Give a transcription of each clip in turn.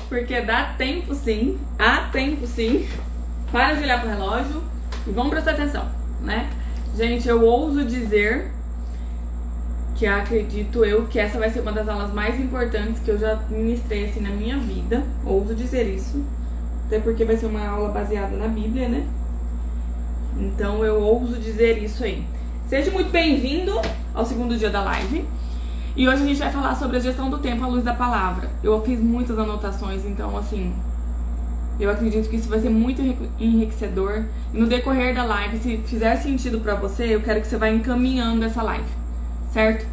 porque dá tempo sim, há tempo sim. Para de olhar pro relógio e vamos prestar atenção, né? Gente, eu ouso dizer que acredito eu que essa vai ser uma das aulas mais importantes que eu já ministrei assim na minha vida. Ouso dizer isso, até porque vai ser uma aula baseada na Bíblia, né? Então eu ouso dizer isso aí. Seja muito bem-vindo ao segundo dia da live. E hoje a gente vai falar sobre a gestão do tempo à luz da palavra. Eu fiz muitas anotações, então assim, eu acredito que isso vai ser muito enriquecedor. E no decorrer da live, se fizer sentido pra você, eu quero que você vá encaminhando essa live, certo?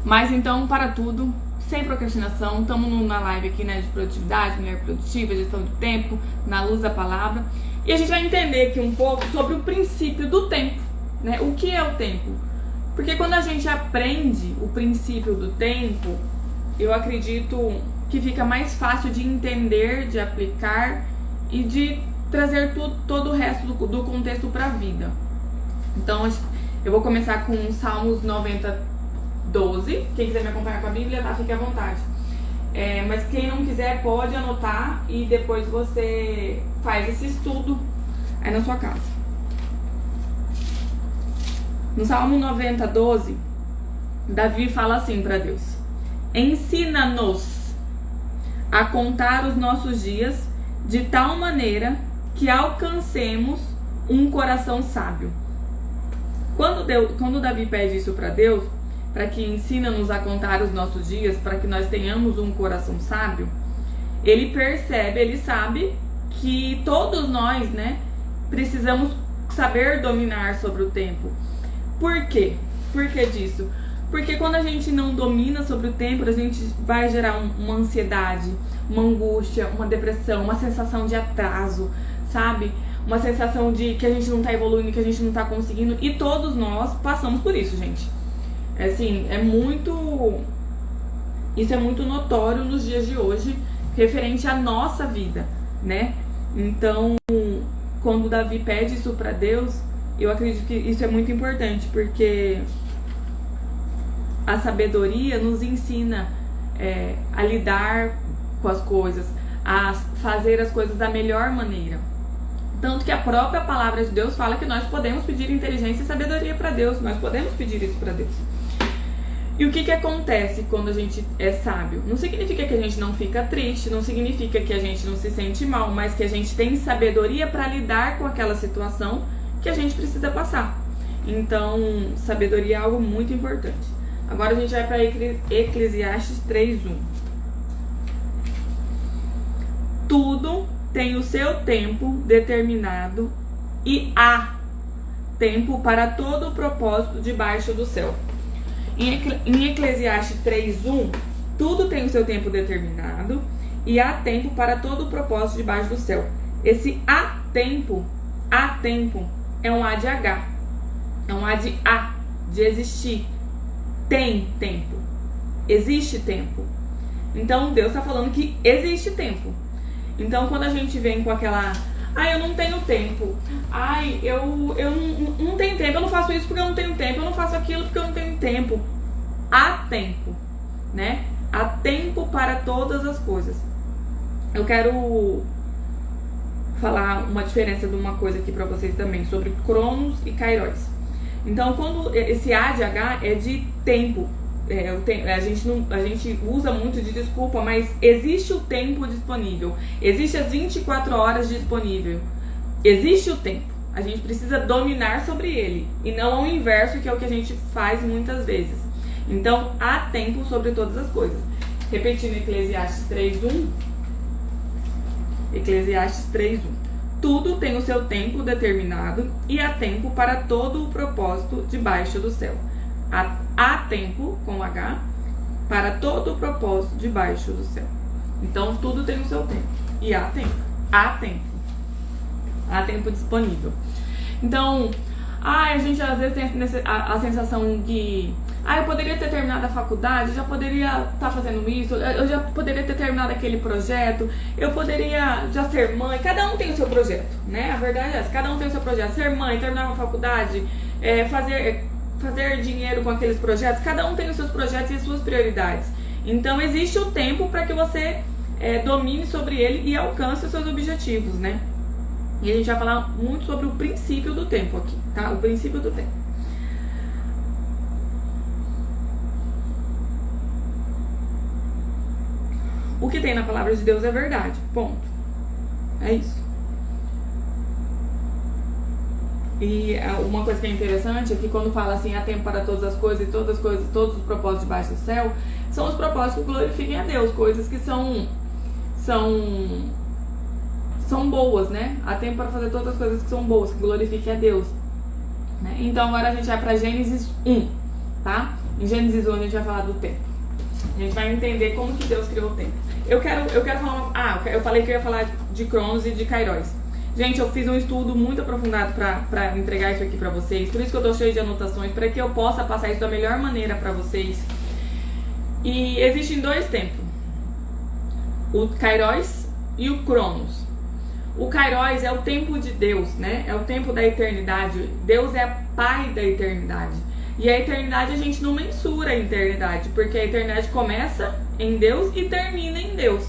Mas então, para tudo, sem procrastinação, estamos na live aqui, né, de produtividade, mulher produtiva, gestão do tempo, na luz da palavra. E a gente vai entender aqui um pouco sobre o princípio do tempo, né? O que é o tempo? Porque quando a gente aprende o princípio do tempo, eu acredito que fica mais fácil de entender, de aplicar e de trazer todo o resto do contexto para a vida. Então, eu vou começar com Salmos 90, 12. Quem quiser me acompanhar com a Bíblia, tá? Fique à vontade. Mas quem não quiser pode anotar e depois você faz esse estudo aí na sua casa. No Salmo 90, 12, Davi fala assim para Deus: ensina-nos a contar os nossos dias de tal maneira que alcancemos um coração sábio. Quando Davi pede isso para Deus, para que ensina-nos a contar os nossos dias, para que nós tenhamos um coração sábio, ele percebe, ele sabe que todos nós, né, precisamos saber dominar sobre o tempo. Por quê? Por que disso? Porque quando a gente não domina sobre o tempo, a gente vai gerar uma ansiedade, uma angústia, uma depressão, uma sensação de atraso, sabe? Uma sensação de que a gente não tá evoluindo, que a gente não tá conseguindo. E todos nós passamos por isso, gente. Assim, isso é muito notório nos dias de hoje, referente à nossa vida, né? Então, quando Davi pede isso pra Deus, eu acredito que isso é muito importante, porque a sabedoria nos ensina a lidar com as coisas, a fazer as coisas da melhor maneira. Tanto que a própria palavra de Deus fala que nós podemos pedir inteligência e sabedoria para Deus, nós podemos pedir isso para Deus. E o que acontece quando a gente é sábio? Não significa que a gente não fica triste, não significa que a gente não se sente mal, mas que a gente tem sabedoria para lidar com aquela situação que a gente precisa passar. Então, sabedoria é algo muito importante. Agora a gente vai para Eclesiastes 3:1. Tudo tem o seu tempo determinado e há tempo para todo o propósito debaixo do céu. Em Eclesiastes 3:1, tudo tem o seu tempo determinado e há tempo para todo o propósito debaixo do céu. Esse há tempo é um A de H, é um A de existir. Tem tempo, existe tempo. Então Deus está falando que existe tempo. Então quando a gente vem com aquela, eu não tenho tempo, eu não tenho tempo, eu não faço isso porque eu não tenho tempo, eu não faço aquilo porque eu não tenho tempo. Há tempo, né? Há tempo para todas as coisas. Eu quero falar uma diferença de uma coisa aqui para vocês também, sobre Cronos e Kairos. Então, quando esse A de H é de tempo, a gente usa muito de desculpa, mas existe o tempo disponível, existe as 24 horas disponível, existe o tempo. A gente precisa dominar sobre ele e não ao inverso, que é o que a gente faz muitas vezes. Então, há tempo sobre todas as coisas. Repetindo Eclesiastes 3:1. Eclesiastes 3:1. Tudo tem o seu tempo determinado e há tempo para todo o propósito debaixo do céu. Há tempo, com H, para todo o propósito debaixo do céu. Então, tudo tem o seu tempo. E há tempo. Há tempo. Há tempo disponível. Então, a gente às vezes tem a sensação de eu poderia ter terminado a faculdade, já poderia estar fazendo isso, eu já poderia ter terminado aquele projeto, eu poderia já ser mãe. Cada um tem o seu projeto, né? A verdade é essa, cada um tem o seu projeto. Ser mãe, terminar uma faculdade, fazer dinheiro com aqueles projetos, cada um tem os seus projetos e as suas prioridades. Então existe o tempo para que você domine sobre ele e alcance os seus objetivos, né? E a gente vai falar muito sobre o princípio do tempo aqui, tá? O princípio do tempo. O que tem na palavra de Deus é verdade, ponto. É isso. E uma coisa que é interessante é que quando fala assim, há tempo para todas as coisas e todas as coisas, todos os propósitos debaixo do céu, são os propósitos que glorifiquem a Deus, coisas que são boas, né? Há tempo para fazer todas as coisas que são boas, que glorifiquem a Deus, né? Então agora a gente vai para Gênesis 1, tá? Em Gênesis 1 a gente vai falar do tempo. A gente vai entender como que Deus criou o tempo. Eu quero falar eu falei que eu ia falar de Cronos e de Kairos. Gente, eu fiz um estudo muito aprofundado pra entregar isso aqui pra vocês. Por isso que eu tô cheio de anotações, para que eu possa passar isso da melhor maneira pra vocês. E existem dois tempos. O Kairos e o Cronos. O Kairos é o tempo de Deus, né? É o tempo da eternidade. Deus é pai da eternidade. E a eternidade a gente não mensura a eternidade, porque a eternidade começa em Deus e termina em Deus,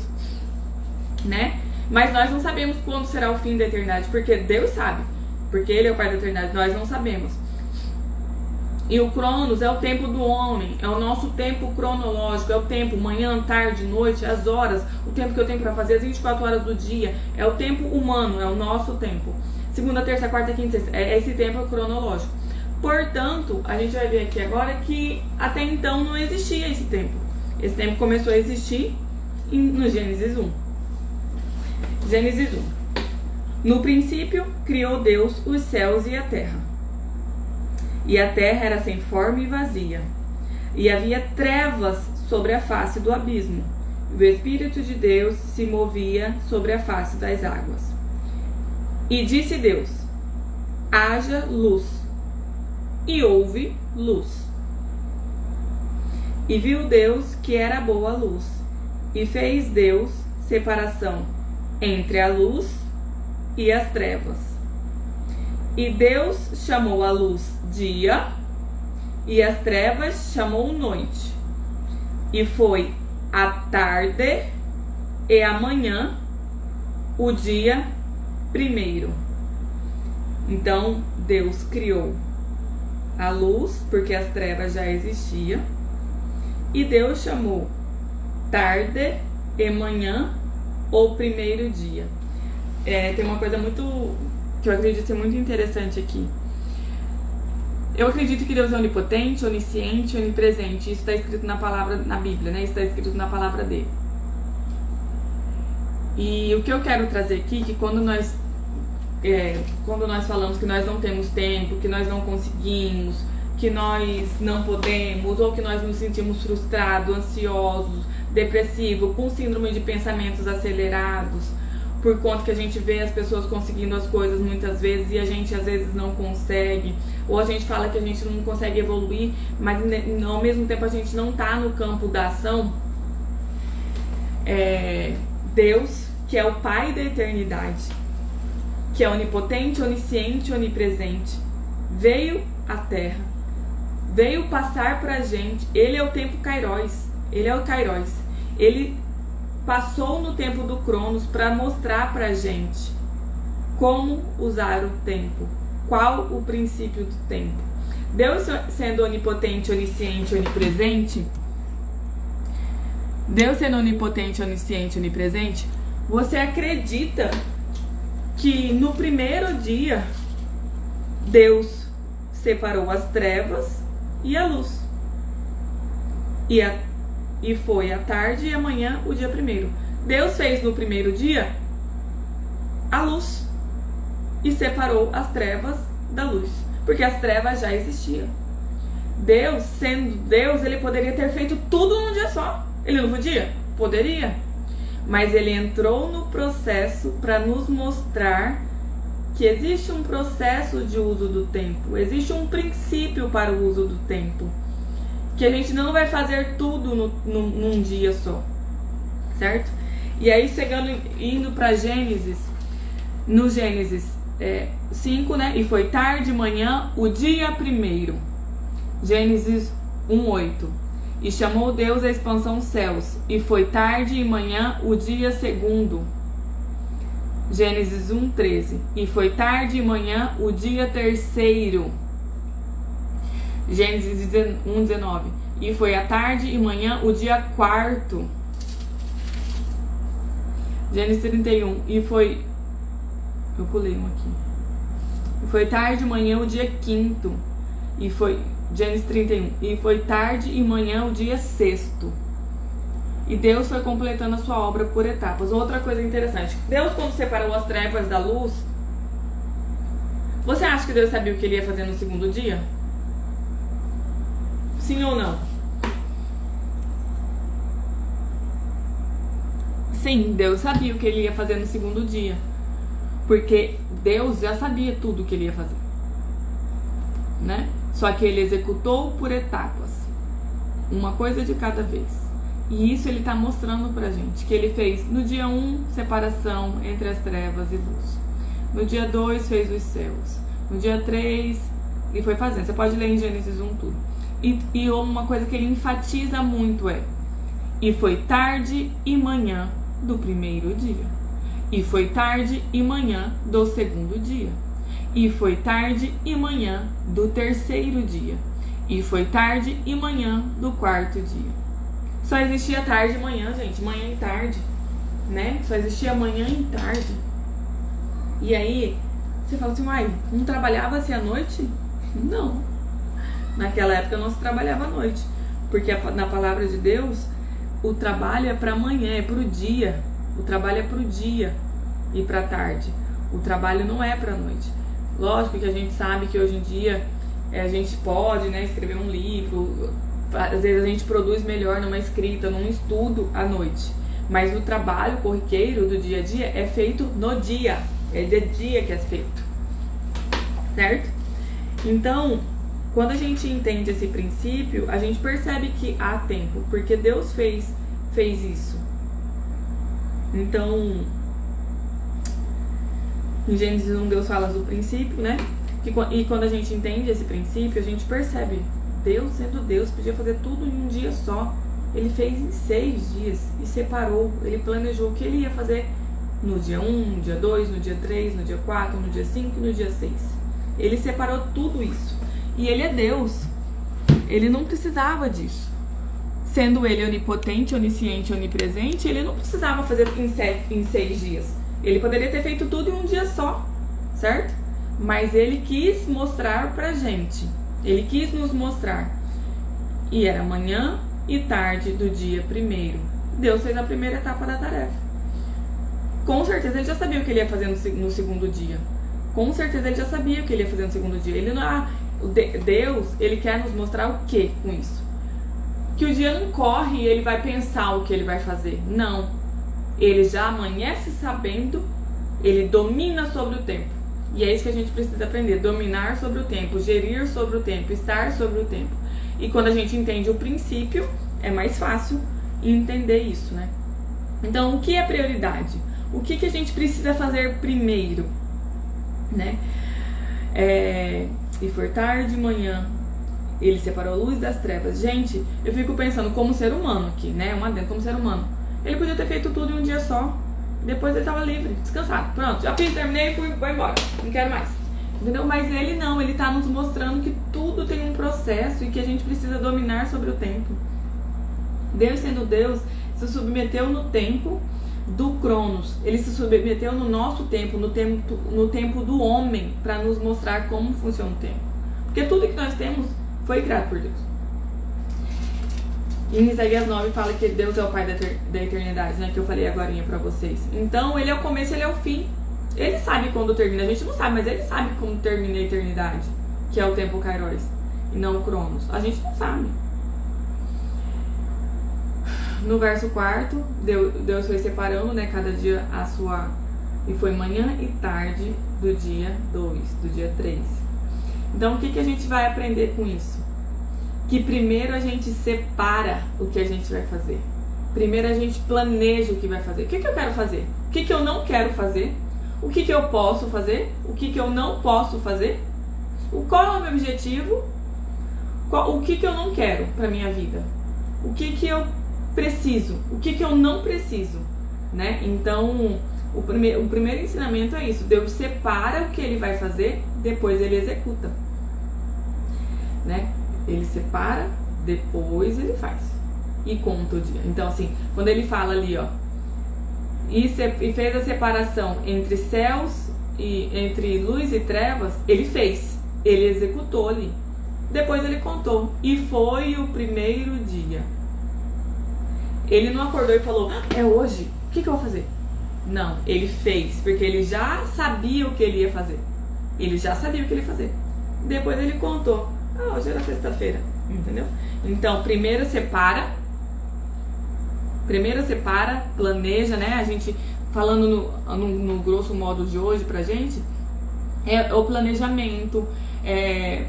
né? Mas nós não sabemos quando será o fim da eternidade, porque Deus sabe, porque Ele é o pai da eternidade, nós não sabemos. E o Cronos é o tempo do homem, é o nosso tempo cronológico, é o tempo manhã, tarde, noite, as horas, o tempo que eu tenho para fazer, as 24 horas do dia, é o tempo humano, é o nosso tempo. Segunda, terça, quarta, quinta, sexta, esse tempo é cronológico. Portanto, a gente vai ver aqui agora que até então não existia esse tempo. Esse tempo começou a existir no Gênesis 1. Gênesis 1. No princípio, criou Deus os céus e a terra. E a terra era sem forma e vazia. E havia trevas sobre a face do abismo. E o Espírito de Deus se movia sobre a face das águas. E disse Deus: haja luz. E houve luz. E viu Deus que era boa a luz. E fez Deus separação entre a luz e as trevas. E Deus chamou a luz dia, e as trevas chamou noite. E foi a tarde e a manhã o dia primeiro. Então Deus criou a luz, porque as trevas já existiam, e Deus chamou tarde e manhã o primeiro dia. Tem uma coisa muito que eu acredito ser muito interessante aqui. Eu acredito que Deus é onipotente, onisciente, onipresente. Isso está escrito na palavra, na Bíblia, né? Isso está escrito na palavra dele. E o que eu quero trazer aqui, que quando nós falamos que nós não temos tempo, que nós não conseguimos, que nós não podemos, ou que nós nos sentimos frustrados, ansiosos, depressivos, com síndrome de pensamentos acelerados, por conta que a gente vê as pessoas conseguindo as coisas muitas vezes e a gente às vezes não consegue, ou a gente fala que a gente não consegue evoluir, mas ao mesmo tempo a gente não está no campo da ação. Deus, que é o Pai da eternidade, que é onipotente, onisciente, onipresente, veio à Terra, veio passar pra gente. Ele é o tempo Kairos, ele é o Kairos. Ele passou no tempo do Cronos para mostrar pra gente como usar o tempo, qual o princípio do tempo. Deus sendo onipotente, onisciente, onipresente, Deus sendo onipotente, onisciente, onipresente, você acredita que no primeiro dia Deus separou as trevas e a luz, e foi a tarde e a manhã o dia primeiro. Deus fez no primeiro dia a luz e separou as trevas da luz, porque as trevas já existiam. Deus, sendo Deus, ele poderia ter feito tudo num dia só. Ele não podia? Poderia. Mas ele entrou no processo para nos mostrar que existe um processo de uso do tempo, existe um princípio para o uso do tempo, que a gente não vai fazer tudo num dia só, certo? E aí indo para Gênesis, no Gênesis 5, né? E foi tarde, manhã, o dia primeiro. Gênesis 1:8. E chamou Deus a expansão céus, e foi tarde e manhã o dia segundo. Gênesis 1:13. E foi tarde e manhã o dia terceiro. Gênesis 1:19. E foi a tarde e manhã o dia quarto. Gênesis 31. E foi... Eu pulei um aqui. E foi tarde e manhã o dia quinto. E foi... Gênesis 31. E foi tarde e manhã o dia sexto. E Deus foi completando a sua obra por etapas. Outra coisa interessante. Deus, quando separou as trevas da luz, você acha que Deus sabia o que ele ia fazer no segundo dia? Sim ou não? Sim, Deus sabia o que ele ia fazer no segundo dia. Porque Deus já sabia tudo o que ele ia fazer, né? Só que ele executou por etapas, uma coisa de cada vez. E isso ele está mostrando pra gente, que ele fez no dia 1, separação entre as trevas e luz. No dia 2 fez os céus. No dia 3, e foi fazendo. Você pode ler em Gênesis 1 tudo. E uma coisa que ele enfatiza muito é: e foi tarde e manhã do primeiro dia. E foi tarde e manhã do segundo dia. E foi tarde e manhã do terceiro dia. E foi tarde e manhã do quarto dia. Só existia tarde e manhã, gente. Manhã e tarde, né? Só existia manhã e tarde. E aí, você fala assim, uai, não trabalhava-se à noite? Não. Naquela época não se trabalhava à noite. Porque na palavra de Deus, o trabalho é para amanhã, é para o dia. O trabalho é para o dia e para a tarde. O trabalho não é para a noite. Lógico que a gente sabe que hoje em dia a gente pode, né, escrever um livro. Às vezes a gente produz melhor numa escrita, num estudo à noite. Mas o trabalho corriqueiro do dia a dia é feito no dia. É de dia que é feito. Certo? Então, quando a gente entende esse princípio, a gente percebe que há tempo. Porque Deus fez isso. Então, em Gênesis 1, Deus fala do princípio, né? E quando a gente entende esse princípio, a gente percebe, Deus sendo Deus, podia fazer tudo em um dia só. Ele fez em 6 dias e separou. Ele planejou o que ele ia fazer no dia 1, no dia 2, no dia 3, no dia 4, no dia 5 e no dia 6. Ele separou tudo isso. E ele é Deus. Ele não precisava disso. Sendo ele onipotente, onisciente, onipresente, ele não precisava fazer em 6 dias. Ele poderia ter feito tudo em um dia só, certo? Mas ele quis mostrar pra gente. Ele quis nos mostrar. E era manhã e tarde do dia primeiro. Deus fez a primeira etapa da tarefa. Com certeza ele já sabia o que ele ia fazer no segundo dia. Com certeza ele já sabia o que ele ia fazer no segundo dia. Ele não, Deus, ele quer nos mostrar o que com isso? Que o dia não corre e ele vai pensar o que ele vai fazer. Não. Ele já amanhece sabendo, ele domina sobre o tempo. E é isso que a gente precisa aprender, dominar sobre o tempo, gerir sobre o tempo, estar sobre o tempo. E quando a gente entende o princípio, é mais fácil entender isso, né? Então, o que é prioridade? O que a gente precisa fazer primeiro, né? E foi tarde de manhã, ele separou a luz das trevas. Gente, eu fico pensando como ser humano aqui, né? Como ser humano. Ele podia ter feito tudo em um dia só. Depois ele tava livre, descansado. Pronto, já fiz, terminei, vou embora. Não quero mais. Entendeu? Mas ele não, ele tá nos mostrando que tudo tem um processo e que a gente precisa dominar sobre o tempo. Deus, sendo Deus, se submeteu no tempo do Cronos. Ele se submeteu no nosso tempo, no tempo do homem, para nos mostrar como funciona o tempo. Porque tudo que nós temos foi criado por Deus. Em Isaías 9 fala que Deus é o Pai da eternidade, né? Que eu falei agorinha pra vocês. Então, ele é o começo, ele é o fim. Ele sabe quando termina. A gente não sabe, mas ele sabe como termina a eternidade. Que é o tempo Kairos. E não o Cronos. A gente não sabe. No verso 4, Deus foi separando, né? Cada dia a sua... E foi manhã e tarde do dia 2, do dia 3. Então, o que a gente vai aprender com isso? Que primeiro a gente separa o que a gente vai fazer. Primeiro a gente planeja o que vai fazer. O que eu quero fazer? O que eu não quero fazer? O que eu posso fazer? O que eu não posso fazer? Qual é o meu objetivo? O que eu não quero para minha vida? o que eu preciso, o que eu não preciso, né? Então, o primeiro ensinamento é isso. Deus separa o que ele vai fazer, depois ele executa, né? Ele separa, depois ele faz e conta o dia. Então, assim, quando ele fala ali, ó, e fez a separação entre céus e entre luz e trevas, ele fez, ele executou ali. Depois ele contou, e foi o primeiro dia. Ele não acordou e falou, é hoje, o que eu vou fazer? Não, ele fez, porque ele já sabia o que ele ia fazer. Ele já sabia o que ele ia fazer. Depois ele contou, hoje era sexta-feira, entendeu? Então, primeiro separa, planeja, né? A gente, falando no grosso modo de hoje pra gente, é o planejamento,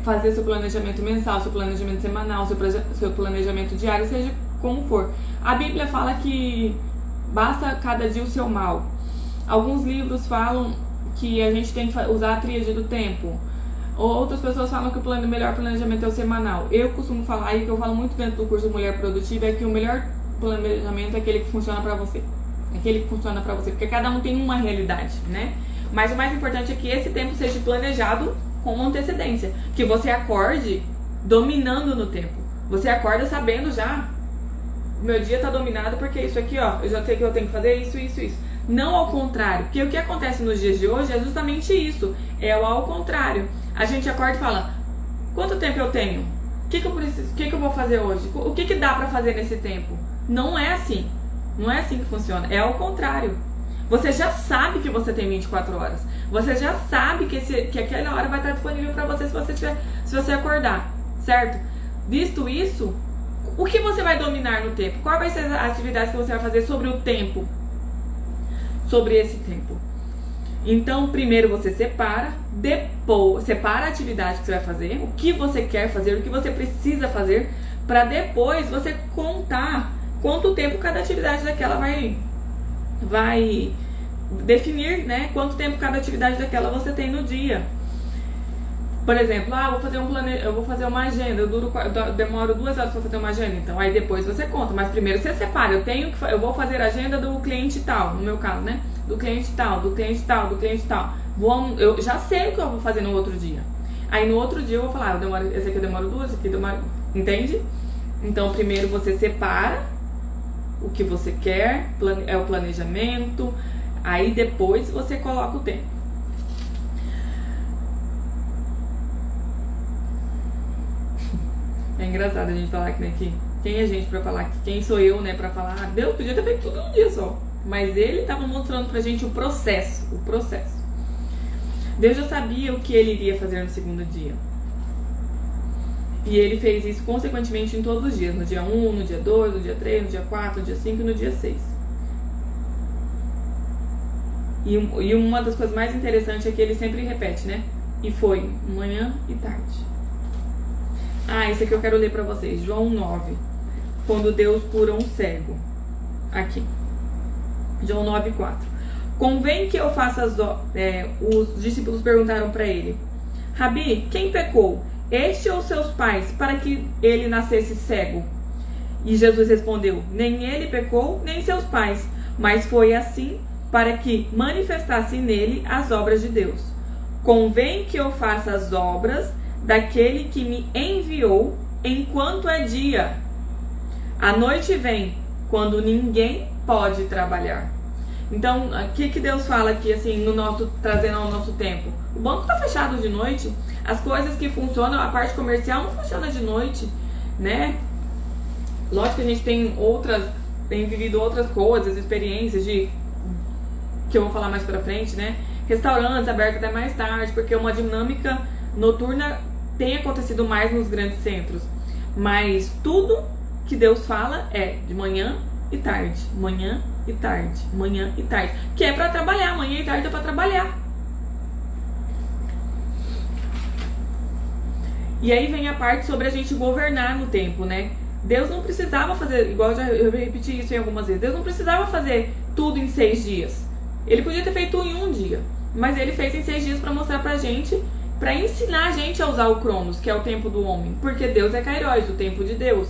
fazer seu planejamento mensal, seu planejamento semanal, seu planejamento diário, seja como for. A Bíblia fala que basta cada dia o seu mal. Alguns livros falam que a gente tem que usar a tríade do tempo. Outras pessoas falam que o melhor planejamento é o semanal. Eu costumo falar, e que eu falo muito dentro do curso Mulher Produtiva, é que o melhor planejamento é aquele que funciona pra você. Aquele que funciona pra você, porque cada um tem uma realidade, né? Mas o mais importante é que esse tempo seja planejado com antecedência. Que você acorde dominando no tempo. Você acorda sabendo já, meu dia tá dominado porque isso aqui, ó, eu já sei que eu tenho que fazer isso. Não ao contrário, porque o que acontece nos dias de hoje é justamente isso, é o ao contrário. A gente acorda e fala, quanto tempo eu tenho? O que eu preciso? O que eu vou fazer hoje? O que dá pra fazer nesse tempo? Não é assim. Não é assim que funciona, é ao contrário. Você já sabe que você tem 24 horas. Você já sabe que aquela hora vai estar disponível pra você se você acordar, certo? Visto isso, o que você vai dominar no tempo? Qual vai ser as atividades que você vai fazer sobre o tempo? Sobre esse tempo. Então, primeiro você separa, depois separa a atividade que você vai fazer, o que você quer fazer, o que você precisa fazer, para depois você contar quanto tempo cada atividade daquela vai definir, né? Quanto tempo cada atividade daquela você tem no dia. Por exemplo, eu vou fazer uma agenda, eu demoro 2 horas para fazer uma agenda, então aí depois você conta, mas primeiro você separa, eu vou fazer a agenda do cliente tal, no meu caso, né? Do cliente tal. Eu já sei o que eu vou fazer no outro dia. Aí no outro dia eu vou falar, esse aqui eu demoro 2, esse aqui eu demoro, entende? Então primeiro você separa o que você quer, é o planejamento, aí depois você coloca o tempo. É engraçado a gente falar que, né, que quem é a gente pra falar, que quem sou eu, né, pra falar, Deus podia ter feito tudo num dia só. Mas ele tava mostrando pra gente o processo. Deus já sabia o que ele iria fazer no segundo dia. E ele fez isso consequentemente em todos os dias. No dia 1, no dia 2, no dia 3, no dia 4, no dia 5 e no dia 6. E uma das coisas mais interessantes é que ele sempre repete, né? E foi manhã e tarde. Esse aqui eu quero ler pra vocês. João 9. Quando Deus cura um cego. Aqui. João 9, 4. Convém que eu faça os discípulos perguntaram pra ele, Rabi, quem pecou? Este ou seus pais, para que ele nascesse cego? E Jesus respondeu, nem ele pecou, nem seus pais, mas foi assim para que manifestasse nele as obras de Deus. Convém que eu faça as obras daquele que me enviou enquanto é dia. A noite vem, quando ninguém pode trabalhar. Então, o que Deus fala aqui, assim, trazendo ao nosso tempo? O banco está fechado de noite, as coisas que funcionam, a parte comercial não funciona de noite, né? Lógico que a gente tem vivido outras coisas, experiências que eu vou falar mais pra frente, né? Restaurantes abertos até mais tarde, porque uma dinâmica noturna tem acontecido mais nos grandes centros. Mas tudo que Deus fala é de manhã e tarde, manhã e tarde, manhã e tarde. Que é pra trabalhar, manhã e tarde é pra trabalhar. E aí vem a parte sobre a gente governar no tempo, né? Deus não precisava fazer, igual eu repeti isso em algumas vezes, Deus não precisava fazer tudo em 6 dias. Ele podia ter feito em 1 dia, mas ele fez em 6 dias pra mostrar pra gente, pra ensinar a gente a usar o Cronos, que é o tempo do homem. Porque Deus é Kairos, o tempo de Deus.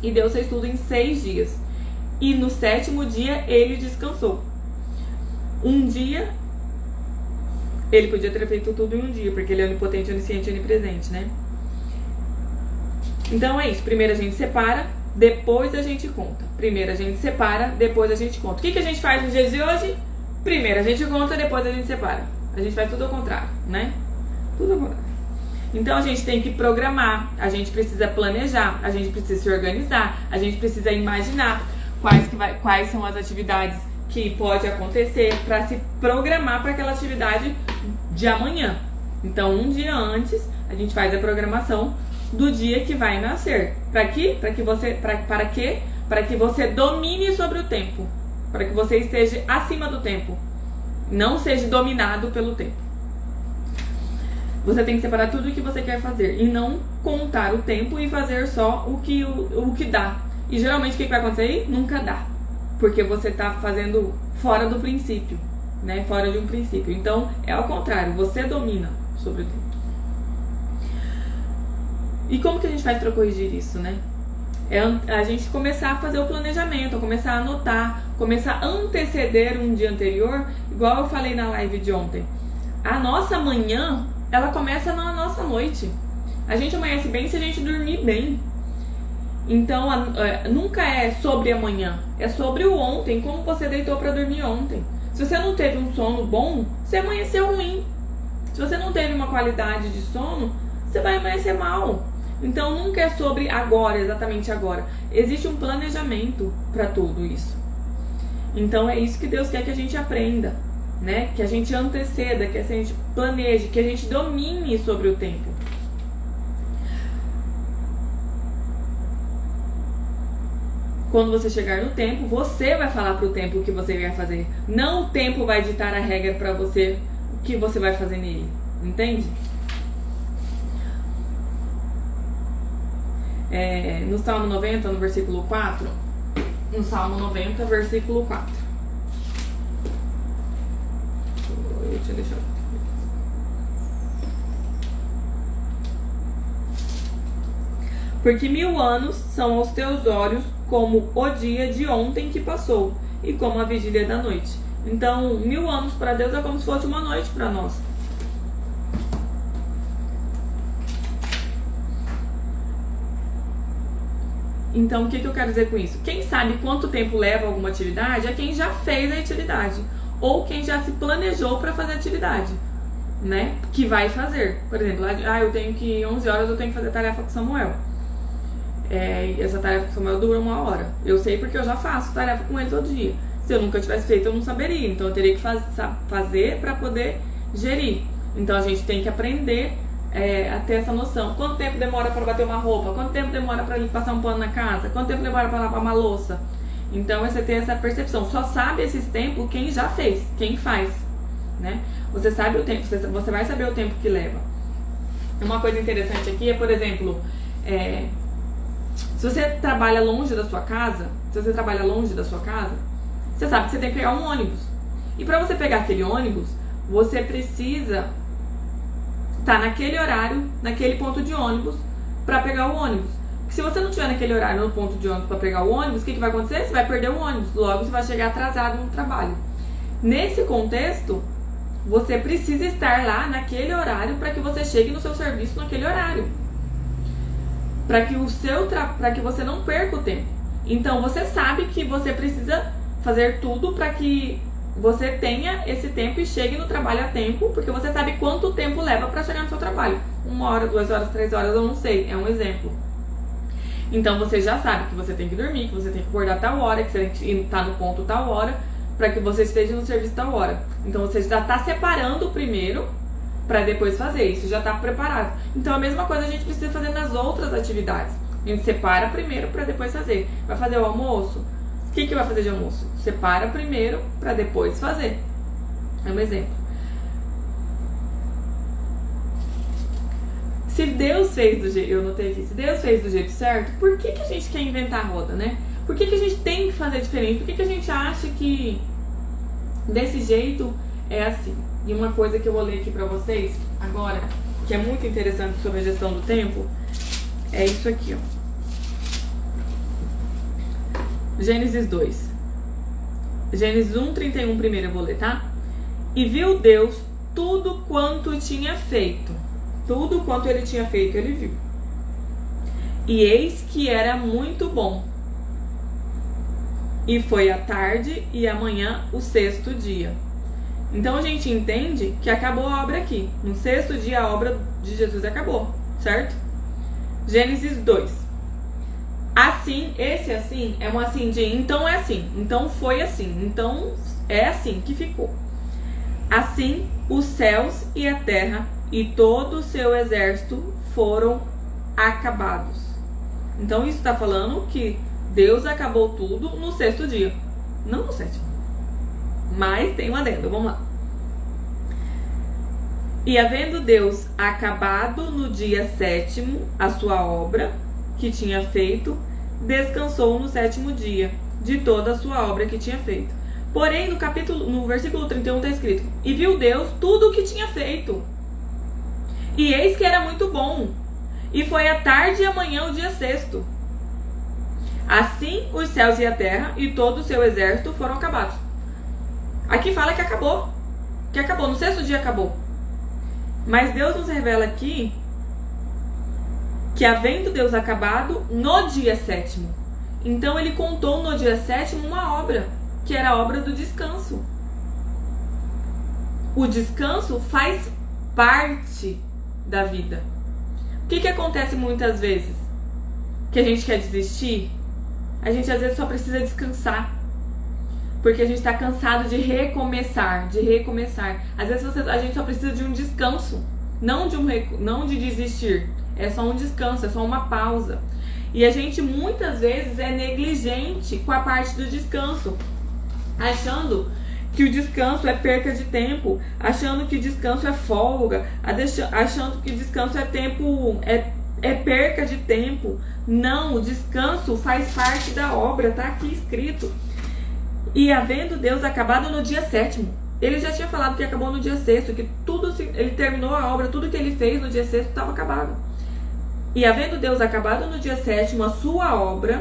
E Deus fez tudo em 6 dias. E no 7º dia ele descansou. Um dia, ele podia ter feito tudo em um dia, porque ele é onipotente, onisciente e onipresente, né? Então é isso. Primeiro a gente separa, depois a gente conta. Primeiro a gente separa, depois a gente conta. O que a gente faz nos dias de hoje? Primeiro a gente conta, depois a gente separa. A gente faz tudo ao contrário, né? Tudo ao contrário. Então a gente tem que programar, a gente precisa planejar, a gente precisa se organizar, a gente precisa imaginar quais são as atividades que pode acontecer para se programar para aquela atividade de amanhã. Então um dia antes a gente faz a programação do dia que vai nascer. Para quê? Para que você domine sobre o tempo, para que você esteja acima do tempo, não seja dominado pelo tempo. Você tem que separar tudo o que você quer fazer e não contar o tempo e fazer só o que dá. E geralmente o que vai acontecer aí? Nunca dá. Porque você está fazendo fora do princípio, né? Fora de um princípio. Então é ao contrário, você domina sobre o tempo. E como que a gente faz para corrigir isso, né? É a gente começar a fazer o planejamento, começar a anotar, começar a anteceder um dia anterior, igual eu falei na live de ontem. A nossa manhã, ela começa na nossa noite. A gente amanhece bem se a gente dormir bem. Então, nunca é sobre amanhã, é sobre o ontem, como você deitou para dormir ontem. Se você não teve um sono bom, você amanheceu ruim. Se você não teve uma qualidade de sono, você vai amanhecer mal. Então, nunca é sobre agora, exatamente agora. Existe um planejamento para tudo isso. Então, é isso que Deus quer que a gente aprenda, né? Que a gente anteceda, que a gente planeje, que a gente domine sobre o tempo. Quando você chegar no tempo, você vai falar pro tempo o que você vai fazer. Não o tempo vai ditar a regra para você, o que você vai fazer nele. Entende? No Salmo 90, no versículo 4. No Salmo 90, versículo 4. Deixa eu deixar. Porque 1000 anos são aos teus olhos como o dia de ontem que passou, e como a vigília da noite. Então, 1000 anos para Deus é como se fosse uma noite para nós. Então, o que eu quero dizer com isso? Quem sabe quanto tempo leva alguma atividade é quem já fez a atividade, ou quem já se planejou para fazer a atividade, né? Que vai fazer. Por exemplo, eu tenho que 11 horas eu tenho que fazer a tarefa com Samuel. Essa tarefa com Samuel dura 1 hora. Eu sei porque eu já faço tarefa com ele todo dia. Se eu nunca tivesse feito, eu não saberia. Então eu teria que fazer para poder gerir. Então a gente tem que aprender a ter essa noção. Quanto tempo demora para bater uma roupa? Quanto tempo demora para passar um pano na casa? Quanto tempo demora para lavar uma louça? Então você tem essa percepção. Só sabe esses tempos quem já fez, quem faz, né? Você sabe o tempo, você vai saber o tempo que leva. Uma coisa interessante aqui é, por exemplo, se você trabalha longe da sua casa, você sabe que você tem que pegar um ônibus. E para você pegar aquele ônibus, você precisa estar naquele horário, naquele ponto de ônibus, para pegar o ônibus. Porque se você não estiver naquele horário no ponto de ônibus para pegar o ônibus, o que vai acontecer? Você vai perder o ônibus, logo você vai chegar atrasado no trabalho. Nesse contexto, você precisa estar lá naquele horário para que você chegue no seu serviço naquele horário. Para que você não perca o tempo. Então você sabe que você precisa fazer tudo para que você tenha esse tempo e chegue no trabalho a tempo, porque você sabe quanto tempo leva para chegar no seu trabalho. 1 hora, 2 horas, 3 horas, eu não sei, é um exemplo. Então você já sabe que você tem que dormir, que você tem que acordar tal hora, que você tem que estar no ponto tal hora, para que você esteja no serviço tal hora. Então você já está separando primeiro para depois fazer, isso já está preparado. Então a mesma coisa a gente precisa fazer nas outras atividades. A gente separa primeiro para depois fazer. Vai fazer o almoço? O que vai fazer de almoço? Separa primeiro para depois fazer. É um exemplo. Se Deus fez do jeito, eu notei aqui, se Deus fez do jeito certo, por que a gente quer inventar a roda, né? Por que a gente tem que fazer diferente? Por que a gente acha que desse jeito é assim? E uma coisa que eu vou ler aqui pra vocês agora, que é muito interessante sobre a gestão do tempo, é isso aqui, ó. Gênesis 2. Gênesis 1:31 primeiro eu vou ler, tá? E viu Deus tudo quanto tinha feito. Tudo quanto ele tinha feito, ele viu. E eis que era muito bom. E foi a tarde e amanhã o sexto dia. Então a gente entende que acabou a obra aqui. No sexto dia a obra de Jesus acabou, certo? Gênesis 2. Assim, esse assim é um assim de então é assim, então foi assim, então é assim que ficou. Assim os céus e a terra e todo o seu exército foram acabados. Então isso está falando que Deus acabou tudo no sexto dia, não no sétimo. Mas tem um adendo, vamos lá. E havendo Deus acabado no dia sétimo a sua obra que tinha feito, descansou no sétimo dia de toda a sua obra que tinha feito. Porém, no versículo 31 está escrito: e viu Deus tudo o que tinha feito. E eis que era muito bom. E foi a tarde e amanhã o dia sexto. Assim os céus e a terra e todo o seu exército foram acabados. Aqui fala que acabou. Que acabou, no sexto dia acabou. Mas Deus nos revela aqui que havendo Deus acabado no dia sétimo. Então ele contou no dia sétimo uma obra, que era a obra do descanso. O descanso faz parte da vida. O que acontece muitas vezes? Que a gente quer desistir? A gente às vezes só precisa descansar. Porque a gente está cansado de recomeçar, Às vezes a gente só precisa de um descanso, não de desistir. É só um descanso, é só uma pausa. E a gente muitas vezes é negligente com a parte do descanso, achando que o descanso é perca de tempo, achando que o descanso é folga, achando que o descanso é tempo, é perca de tempo. Não, o descanso faz parte da obra, tá aqui escrito. E havendo Deus acabado no dia sétimo. Ele já tinha falado que acabou no dia sexto, que ele terminou a obra, tudo que ele fez no dia sexto estava acabado. E havendo Deus acabado no dia sétimo a sua obra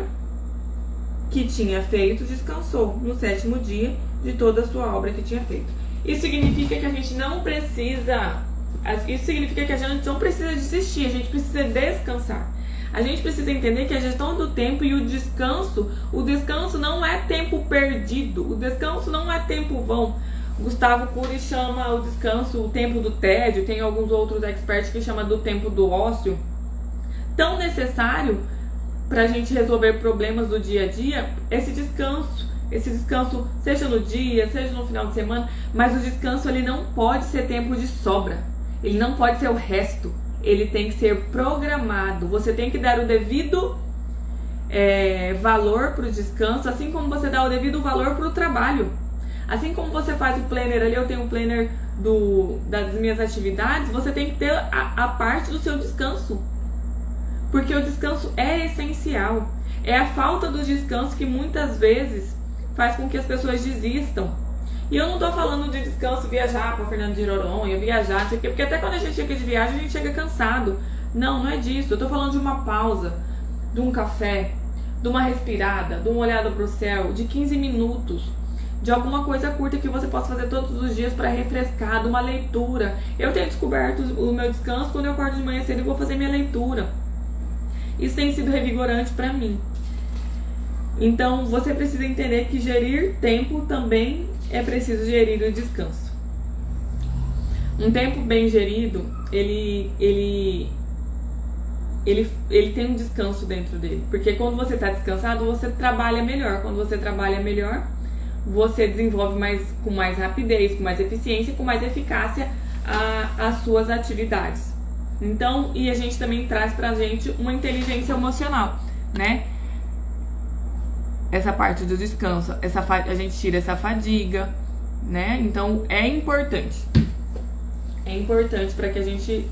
que tinha feito, descansou no sétimo dia de toda a sua obra que tinha feito. Isso significa que a gente não precisa desistir, a gente precisa descansar. A gente precisa entender que a gestão do tempo e o descanso não é tempo perdido, o descanso não é tempo vão. Gustavo Cury chama o descanso o tempo do tédio, tem alguns outros experts que chamam do tempo do ócio. Tão necessário para a gente resolver problemas do dia a dia, esse descanso seja no dia, seja no final de semana, mas o descanso ele não pode ser tempo de sobra, ele não pode ser o resto, ele tem que ser programado. Você tem que dar o devido valor para o descanso, assim como você dá o devido valor para o trabalho. Assim como você faz o planner ali, eu tenho um planner das minhas atividades, você tem que ter a parte do seu descanso. Porque o descanso é essencial. É a falta do descanso que muitas vezes faz com que as pessoas desistam. E eu não tô falando de descanso, viajar para Fernando de Noronha, viajar, porque até quando a gente chega de viagem, a gente chega cansado. Não, não é disso. Eu tô falando de uma pausa, de um café, de uma respirada, de uma olhada pro céu, de 15 minutos. De alguma coisa curta que você possa fazer todos os dias para refrescar, de uma leitura. Eu tenho descoberto o meu descanso quando eu acordo de manhã cedo e vou fazer minha leitura. Isso tem sido revigorante para mim. Então, você precisa entender que gerir tempo também é preciso gerir o descanso. Um tempo bem gerido, ele tem um descanso dentro dele. Porque quando você está descansado, você trabalha melhor. Quando você trabalha melhor, você desenvolve com mais rapidez, com mais eficiência, com mais eficácia as suas atividades. Então, e a gente também traz pra gente uma inteligência emocional, né? Essa parte do descanso, a gente tira essa fadiga, né? Então, é importante. É importante para que a gente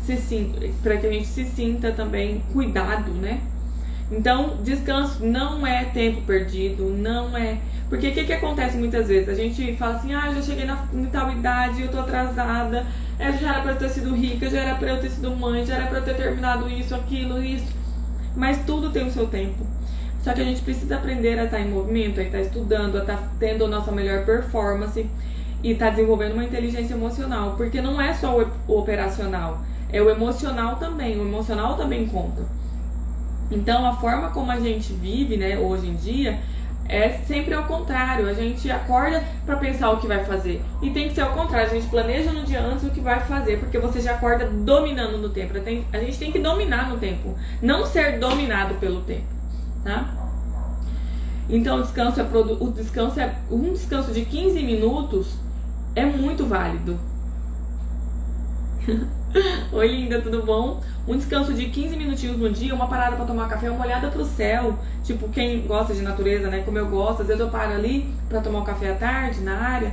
se sinta também cuidado, né? Então, descanso não é tempo perdido, não é... Porque o que acontece muitas vezes? A gente fala assim, já cheguei em tal idade, eu tô atrasada, já era pra eu ter sido rica, já era pra eu ter sido mãe, já era pra eu ter terminado isso, aquilo, isso. Mas tudo tem o seu tempo. Só que a gente precisa aprender a estar em movimento, a estar estudando, a estar tendo a nossa melhor performance e estar desenvolvendo uma inteligência emocional, porque não é só o operacional, é o emocional também conta. Então a forma como a gente vive, né, hoje em dia, é sempre ao contrário. A gente acorda para pensar o que vai fazer, e tem que ser ao contrário, a gente planeja no dia antes o que vai fazer, porque você já acorda dominando no tempo. A gente tem que dominar no tempo, não ser dominado pelo tempo, tá? Então o descanso um descanso de 15 minutos é muito válido. Oi, linda, tudo bom? Um descanso de 15 minutinhos no dia, uma parada pra tomar café, uma olhada pro céu. Tipo, quem gosta de natureza, né? Como eu gosto, às vezes eu paro ali pra tomar um café à tarde, na área.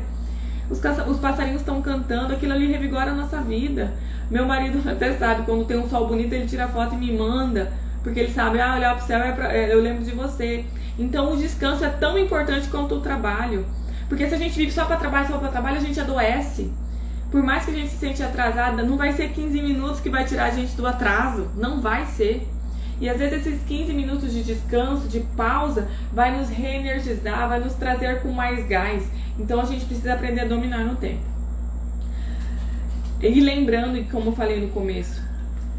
Os passarinhos estão cantando, aquilo ali revigora a nossa vida. Meu marido até sabe, quando tem um sol bonito, ele tira foto e me manda. Porque ele sabe, olhar pro céu, eu lembro de você. Então o descanso é tão importante quanto o trabalho. Porque se a gente vive só pra trabalho, a gente adoece. Por mais que a gente se sente atrasada, não vai ser 15 minutos que vai tirar a gente do atraso. Não vai ser. E às vezes esses 15 minutos de descanso, de pausa, vai nos reenergizar, vai nos trazer com mais gás. Então a gente precisa aprender a dominar no tempo. E lembrando, como eu falei no começo,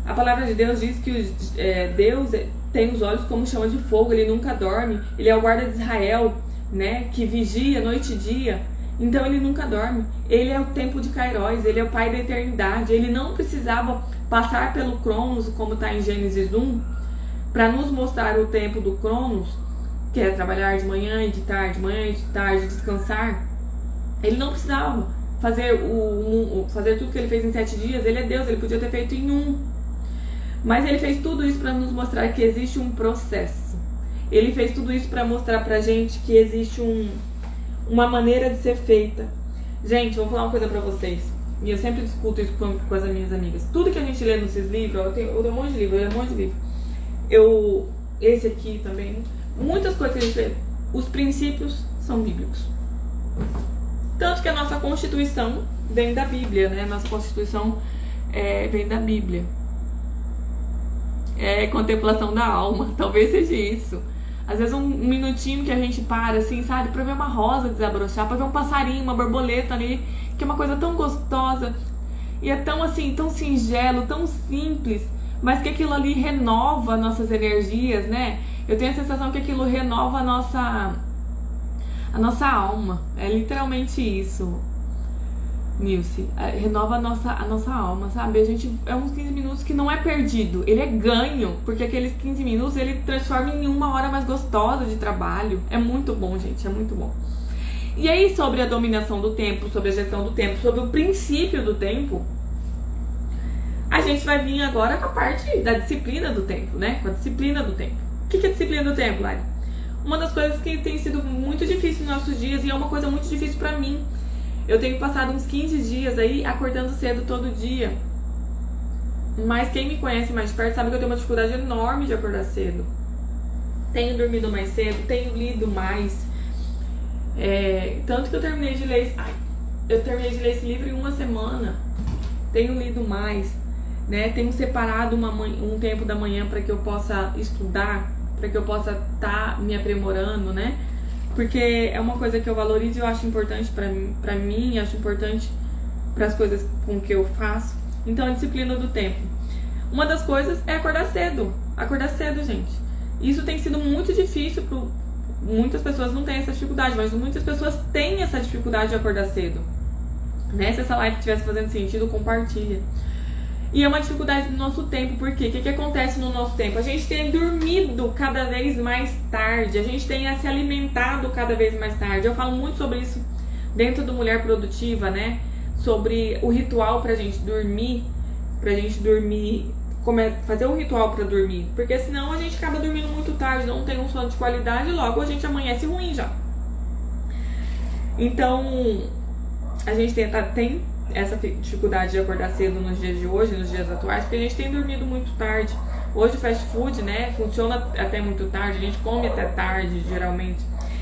a palavra de Deus diz que Deus tem os olhos como chama de fogo, ele nunca dorme. Ele é o guarda de Israel, né, que vigia noite e dia. Então ele nunca dorme. Ele é o tempo de Kairos, ele é o pai da eternidade. Ele não precisava passar pelo Cronos, como está em Gênesis 1, para nos mostrar o tempo do Cronos, que é trabalhar de manhã e de tarde, descansar. Ele não precisava fazer tudo que ele fez em 7 dias. Ele é Deus, ele podia ter feito em 1. Mas ele fez tudo isso para nos mostrar que existe um processo. Ele fez tudo isso para mostrar pra gente que existe uma maneira de ser feita. Gente, eu vou falar uma coisa pra vocês, e eu sempre discuto isso com as minhas amigas. Tudo que a gente lê nesses livros, eu tenho um monte de livro, esse aqui também, muitas coisas que a gente lê, os princípios são bíblicos. Tanto que a nossa Constituição vem da Bíblia, né? A nossa Constituição vem da Bíblia. É contemplação da alma, talvez seja isso. Às vezes um minutinho que a gente para, assim, sabe? Pra ver uma rosa desabrochar, pra ver um passarinho, uma borboleta ali, que é uma coisa tão gostosa. E é tão assim, tão singelo, tão simples, mas que aquilo ali renova nossas energias, né? Eu tenho a sensação que aquilo renova a nossa alma. É literalmente isso, Nilce. Renova a nossa alma, sabe? A gente é uns 15 minutos que não é perdido, ele é ganho, porque aqueles 15 minutos ele transforma em uma hora mais gostosa de trabalho. É muito bom, gente, é muito bom. E aí, sobre a dominação do tempo, sobre a gestão do tempo, sobre o princípio do tempo, a gente vai vir agora com a parte da disciplina do tempo, né? Com a disciplina do tempo. O que é disciplina do tempo, Lari? Uma das coisas que tem sido muito difícil nos nossos dias, e é uma coisa muito difícil pra mim. Eu tenho passado uns 15 dias aí acordando cedo todo dia. Mas quem me conhece mais de perto sabe que eu tenho uma dificuldade enorme de acordar cedo. Tenho dormido mais cedo, tenho lido mais. Tanto que eu terminei de ler esse livro em uma semana. Tenho lido mais, né? Tenho separado um tempo da manhã para que eu possa estudar, para que eu possa estar me aprimorando, né? Porque é uma coisa que eu valorizo e eu acho importante pra mim, acho importante para as coisas com que eu faço. Então, a disciplina do tempo. Uma das coisas é acordar cedo. Acordar cedo, gente. Isso tem sido muito difícil. Muitas pessoas não têm essa dificuldade, mas muitas pessoas têm essa dificuldade de acordar cedo. Né? Se essa live estivesse fazendo sentido, compartilha. E é uma dificuldade do nosso tempo, porque o que acontece no nosso tempo? A gente tem dormido cada vez mais tarde, a gente tem se alimentado cada vez mais tarde. Eu falo muito sobre isso dentro do Mulher Produtiva, né? Sobre o ritual pra gente dormir, fazer um ritual pra dormir, porque senão a gente acaba dormindo muito tarde, não tem um sono de qualidade e logo a gente amanhece ruim já. Então, a gente tem essa dificuldade de acordar cedo nos dias de hoje, nos dias atuais, porque a gente tem dormido muito tarde. Hoje o fast food, né, funciona até muito tarde, a gente come até tarde, geralmente.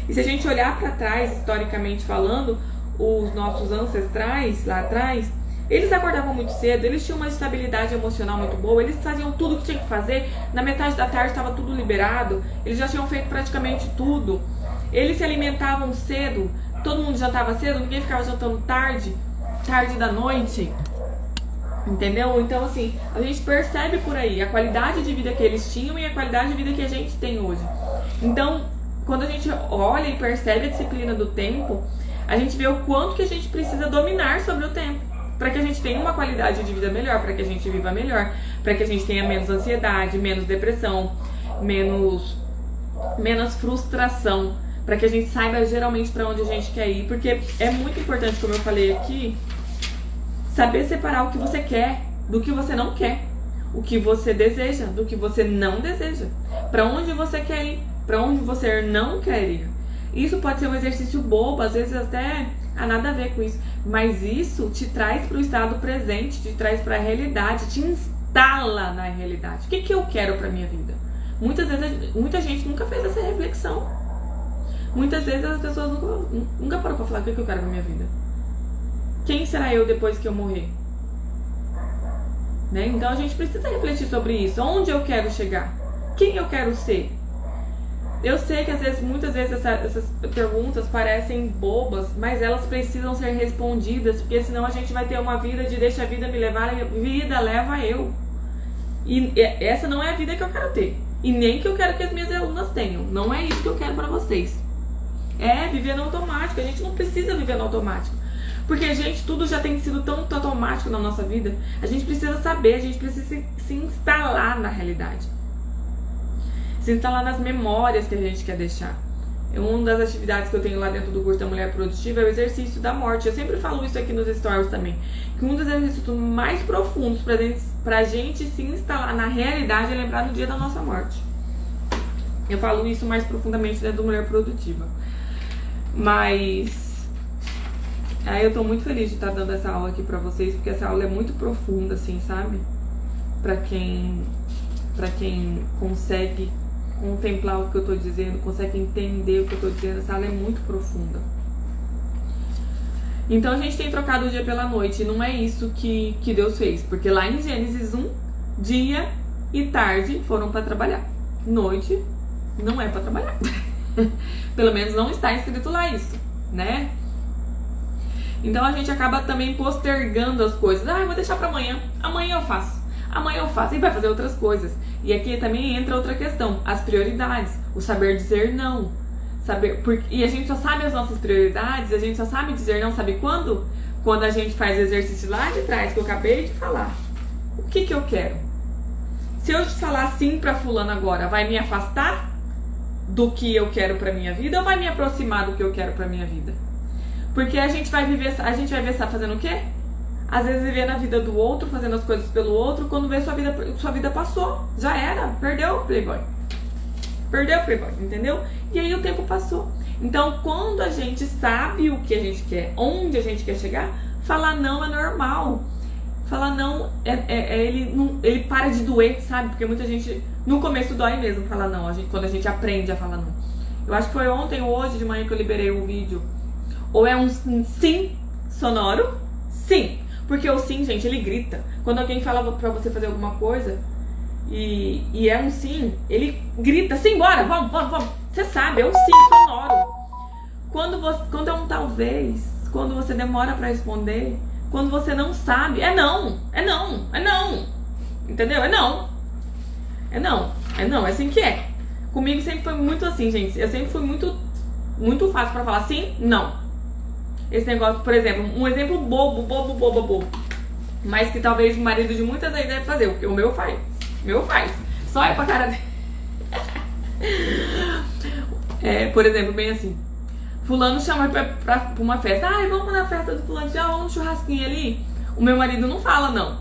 E se a gente olhar para trás, historicamente falando, os nossos ancestrais lá atrás, Eles acordavam muito cedo, eles tinham uma estabilidade emocional muito boa, eles faziam tudo o que tinha que fazer, na metade da tarde estava tudo liberado, eles já tinham feito praticamente tudo. Eles se alimentavam cedo, todo mundo jantava cedo, ninguém ficava jantando tarde da noite, entendeu? Então assim, a gente percebe por aí a qualidade de vida que eles tinham e a qualidade de vida que a gente tem hoje. Então, quando a gente olha e percebe a disciplina do tempo, a gente vê o quanto que a gente precisa dominar sobre o tempo, para que a gente tenha uma qualidade de vida melhor, para que a gente viva melhor, para que a gente tenha menos ansiedade, menos depressão, menos frustração, para que a gente saiba geralmente para onde a gente quer ir, porque é muito importante, como eu falei aqui, saber separar o que você quer do que você não quer, o que você deseja do que você não deseja, para onde você quer ir, para onde você não quer ir. Isso pode ser um exercício bobo, às vezes até há nada a ver com isso, mas isso te traz para o estado presente, te traz para a realidade, te instala na realidade. O que eu quero para minha vida? Muitas vezes, muita gente nunca fez essa reflexão. Muitas vezes as pessoas nunca param para falar o que eu quero para minha vida. Quem será eu depois que eu morrer? Né? Então a gente precisa refletir sobre isso. Onde eu quero chegar? Quem eu quero ser? Eu sei que às vezes, muitas vezes essas perguntas parecem bobas, mas elas precisam ser respondidas, porque senão a gente vai ter uma vida de deixa a vida me levar, a vida leva eu. E essa não é a vida que eu quero ter. E nem que eu quero que as minhas alunas tenham. Não é isso que eu quero pra vocês. É viver no automático. A gente não precisa viver no automático. Porque, gente, tudo já tem sido tão automático na nossa vida. A gente precisa saber, a gente precisa se instalar na realidade. Se instalar nas memórias que a gente quer deixar. Uma das atividades que eu tenho lá dentro do curso da Mulher Produtiva é o exercício da morte. Eu sempre falo isso aqui nos stories também. Que um dos exercícios mais profundos pra gente se instalar na realidade é lembrar no dia da nossa morte. Eu falo isso mais profundamente dentro do Mulher Produtiva. Mas aí eu tô muito feliz de estar dando essa aula aqui pra vocês, porque essa aula é muito profunda, assim, sabe? Pra quem consegue contemplar o que eu tô dizendo, consegue entender o que eu tô dizendo, essa aula é muito profunda. Então a gente tem trocado o dia pela noite, e não é isso que Deus fez, porque lá em Gênesis 1, dia e tarde foram para trabalhar, noite não é para trabalhar. Pelo menos não está escrito lá isso, né? Então a gente acaba também postergando as coisas. Eu vou deixar para amanhã, amanhã eu faço, e vai fazer outras coisas. E aqui também entra outra questão, as prioridades, o saber dizer não. E a gente só sabe as nossas prioridades, a gente só sabe dizer não, sabe quando? Quando a gente faz o exercício lá de trás, que eu acabei de falar. O que eu quero? Se eu falar sim pra fulano agora, vai me afastar do que eu quero pra minha vida ou vai me aproximar do que eu quero pra minha vida? Porque a gente vai ver estar fazendo o quê? Às vezes viver na vida do outro, fazendo as coisas pelo outro, quando vê sua vida passou, já era, perdeu o Playboy, entendeu? E aí o tempo passou. Então quando a gente sabe o que a gente quer, onde a gente quer chegar, falar não é normal. Falar não, ele para de doer, sabe? Porque muita gente, no começo dói mesmo falar não, quando a gente aprende a falar não. Eu acho que foi ontem ou hoje de manhã que eu liberei o vídeo. Ou é um sim sonoro, sim. Porque o sim, gente, ele grita. Quando alguém fala pra você fazer alguma coisa e é um sim, ele grita, sim, bora, vamos. Você sabe, é um sim sonoro. Quando é um talvez, quando você demora pra responder, quando você não sabe, é não. Entendeu? É não, é assim que é. Comigo sempre foi muito assim, gente. Eu sempre fui muito fácil pra falar sim, não. Esse negócio, por exemplo, um exemplo bobo, mas que talvez o marido de muitas aí deve fazer, porque o meu faz. Só é pra cara dele. Por exemplo, bem assim, fulano chama pra uma festa. Vamos na festa do fulano, já vamos no churrasquinho ali. O meu marido não fala não.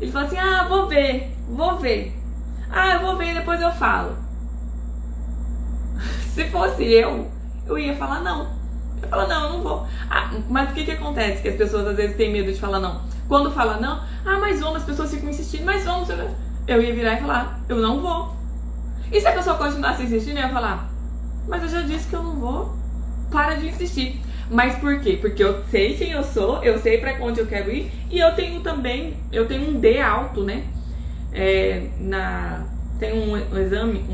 Ele fala assim, vou ver. Eu vou ver e depois eu falo. Se fosse eu ia falar não. Eu falo, não, eu não vou. Mas o que acontece? Que as pessoas às vezes têm medo de falar não. Quando fala não, mas vamos, as pessoas ficam insistindo, mas vamos. Eu ia virar e falar, eu não vou. E se a pessoa continuasse insistindo, eu ia falar, mas eu já disse que eu não vou. Para de insistir. Mas por quê? Porque eu sei quem eu sou, eu sei pra onde eu quero ir e eu tenho um D alto, né? Tem um exame,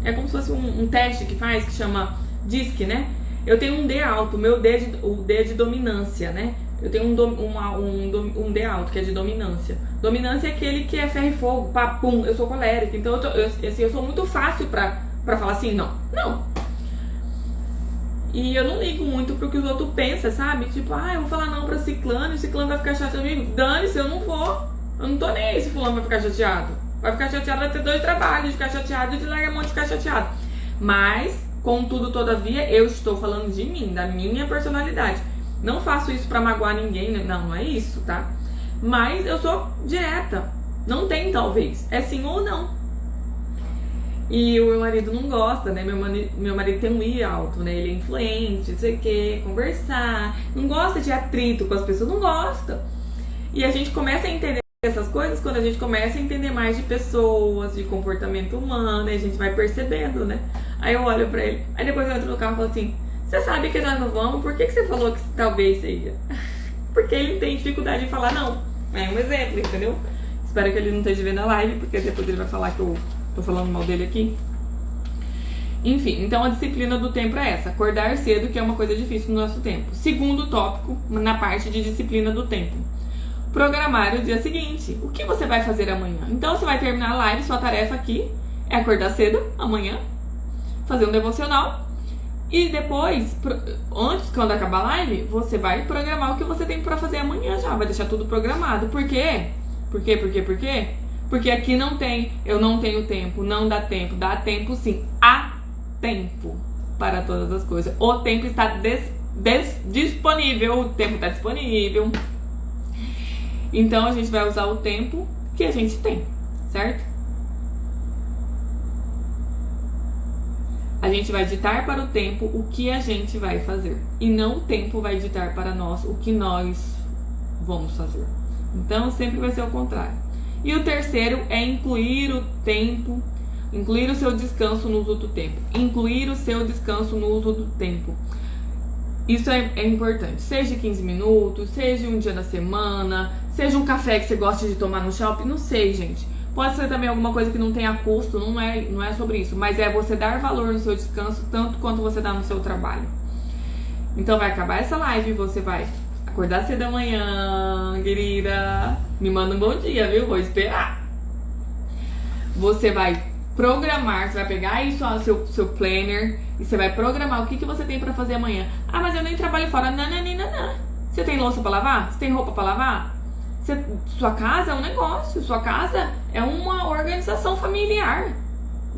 é como se fosse um teste que faz, que chama DISC, né? Eu tenho um D alto, o D é de dominância, né? Eu tenho um D alto, que é de dominância. Dominância é aquele que é ferro e fogo, papum, eu sou colérica, então eu sou muito fácil pra falar assim, não. E eu não ligo muito pro que os outros pensam, sabe? Tipo, eu vou falar não pra ciclano, e o ciclano vai ficar chateado comigo. Dane-se, eu não vou. Eu não tô nem aí se fulano vai ficar chateado. Vai ficar chateado, vai ter 2 trabalhos, de ficar chateado e de largar a mão de ficar chateado. Mas, contudo, todavia, eu estou falando de mim, da minha personalidade. Não faço isso pra magoar ninguém, né? Não é isso, tá? Mas eu sou direta. Não tem talvez. É sim ou não. E o meu marido não gosta, né? Meu marido tem um I alto, né? Ele é influente, não sei o que, conversar. Não gosta de atrito com as pessoas, não gosta. E a gente começa a entender essas coisas quando a gente começa a entender mais de pessoas, de comportamento humano, e a gente vai percebendo, né? Aí eu olho pra ele, aí depois eu entro no carro e falo assim, você sabe que nós não vamos, por que você falou que talvez seja? Porque ele tem dificuldade de falar não. É um exemplo, entendeu? Espero que ele não esteja vendo a live, porque depois ele vai falar que eu tô falando mal dele aqui. Enfim, então a disciplina do tempo é essa, acordar cedo, que é uma coisa difícil no nosso tempo. Segundo tópico, na parte de disciplina do tempo. Programar o dia seguinte. O que você vai fazer amanhã? Então você vai terminar a live, sua tarefa aqui é acordar cedo amanhã, fazer um devocional e depois, antes, quando acabar a live, você vai programar o que você tem pra fazer amanhã já, vai deixar tudo programado. Por quê? Por quê? Porque aqui eu não tenho tempo, não dá tempo sim, há tempo para todas as coisas. O tempo está disponível, o tempo está disponível. Então a gente vai usar o tempo que a gente tem, certo? A gente vai ditar para o tempo o que a gente vai fazer. E não o tempo vai ditar para nós o que nós vamos fazer. Então sempre vai ser o contrário. E o terceiro é incluir o tempo, incluir o seu descanso no uso do tempo. Incluir o seu descanso no uso do tempo. Isso é importante. Seja 15 minutos, seja um dia na semana, seja um café que você gosta de tomar no shopping, não sei, gente. Pode ser também alguma coisa que não tenha custo, não é sobre isso. Mas é você dar valor no seu descanso tanto quanto você dá no seu trabalho. Então vai acabar essa live, você vai acordar cedo da manhã, querida. Me manda um bom dia, viu? Vou esperar. Você vai programar, você vai pegar aí seu planner e você vai programar o que você tem pra fazer amanhã. Mas eu nem trabalho fora. Não. Você tem louça pra lavar? Você tem roupa pra lavar? Sua casa é um negócio, sua casa é uma organização familiar.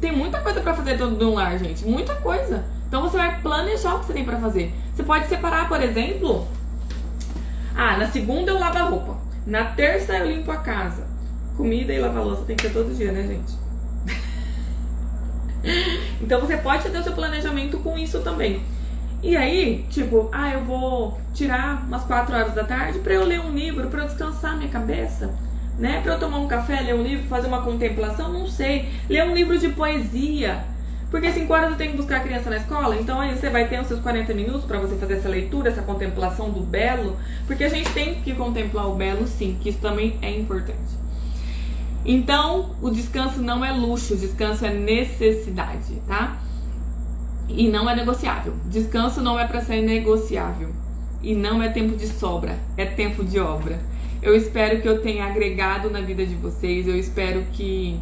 Tem muita coisa pra fazer dentro de um lar, gente, muita coisa. Então você vai planejar o que você tem pra fazer. Você pode separar, por exemplo, na segunda eu lavo a roupa, na terça eu limpo a casa. Comida e lavar louça tem que ser todo dia, né, gente? Então você pode fazer o seu planejamento com isso também. E aí, tipo, eu vou tirar umas 4 horas da tarde pra eu ler um livro, pra eu descansar minha cabeça, né? Pra eu tomar um café, ler um livro, fazer uma contemplação, não sei. Ler um livro de poesia. Porque 5 horas eu tenho que buscar a criança na escola, então aí você vai ter os seus 40 minutos pra você fazer essa leitura, essa contemplação do belo. Porque a gente tem que contemplar o belo sim, que isso também é importante. Então, o descanso não é luxo, o descanso é necessidade, tá? E não é negociável. Descanso não é para ser negociável. E não é tempo de sobra, é tempo de obra. Eu espero que eu tenha agregado na vida de vocês. Eu espero que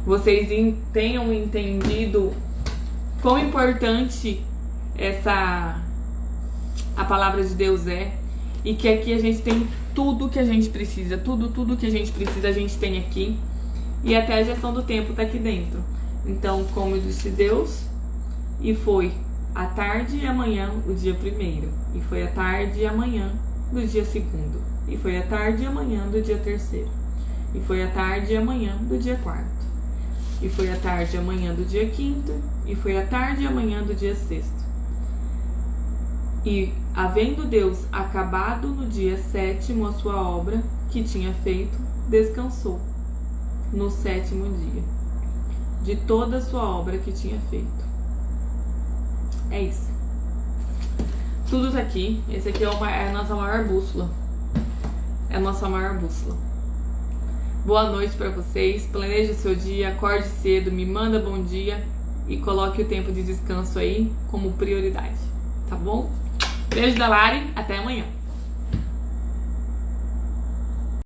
vocês tenham entendido quão importante a palavra de Deus é. E que aqui a gente tem tudo que a gente precisa. Tudo que a gente precisa a gente tem aqui. E até a gestão do tempo tá aqui dentro. Então, como disse Deus... E foi à tarde e amanhã o dia 1º. E foi à tarde e amanhã do dia 2º. E foi à tarde e amanhã do dia 3º. E foi à tarde e amanhã do dia 4º. E foi à tarde e amanhã do dia 5º. E foi à tarde e amanhã do dia 6º. E, havendo Deus acabado no dia 7º a sua obra que tinha feito, descansou no 7º dia de toda a sua obra que tinha feito. É isso. Tudo tá aqui. Esse aqui é a nossa maior bússola. É a nossa maior bússola. Boa noite pra vocês. Planeje o seu dia, acorde cedo, me manda bom dia e coloque o tempo de descanso aí como prioridade. Tá bom? Beijo da Lari. Até amanhã.